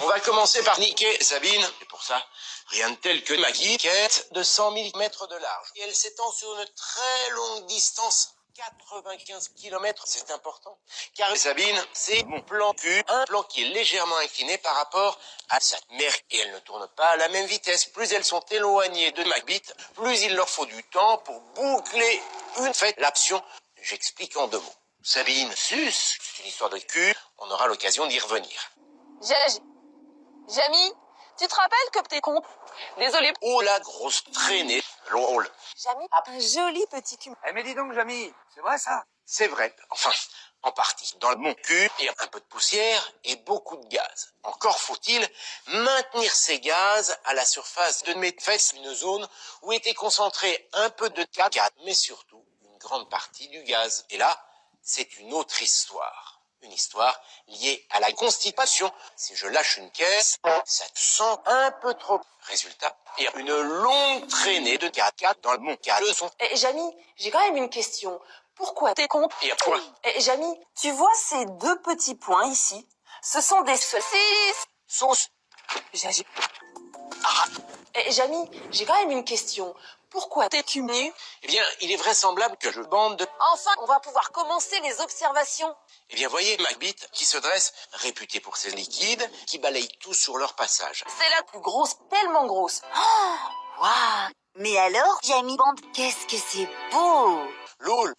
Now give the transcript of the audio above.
On va commencer par niquer Sabine. Et pour ça, rien de tel que ma quête de 100 000 mètres de large. Et elle s'étend sur une très longue distance. 95 km, c'est important. Car Sabine, c'est mon plan Q, un plan qui est légèrement incliné par rapport à sa mère. Et elles ne tournent pas à la même vitesse. Plus elles sont éloignées de Macbeth, plus il leur faut du temps pour boucler une fête. L'option, j'explique en 2 mots. Sabine suce, c'est une histoire de cul, on aura l'occasion d'y revenir. Jamy, tu te rappelles que t'es con? Désolé. Oh la grosse traînée, drôle. Jamy a un joli petit cul. Eh mais dis donc, Jamy, c'est vrai ça? C'est vrai, enfin, en partie. Dans mon cul, il y a un peu de poussière et beaucoup de gaz. Encore faut-il maintenir ces gaz à la surface de mes fesses, une zone où était concentré un peu de gaz, mais surtout une grande partie du gaz. Et là, c'est une autre histoire. Une histoire liée à la constipation. Si je lâche une caisse, ça te sent un peu trop. Résultat, il y a une longue traînée de gaz dans mon caleçon. Jamy, j'ai quand même une question. Pourquoi t'es con? Et à quoi? Jamy, tu vois ces 2 petits points ici? Ce sont des saucisses. Sauce. Jamy, j'ai quand même une question. Pourquoi t'es cul nu? Eh bien, il est vraisemblable que je bande de... Enfin, on va pouvoir commencer les observations. Eh bien, voyez Macbeth qui se dresse, réputé pour ses liquides, qui balayent tout sur leur passage. C'est la plus grosse, tellement grosse. Waouh! Mais alors, Jamy Band, qu'est-ce que c'est beau! L'eau,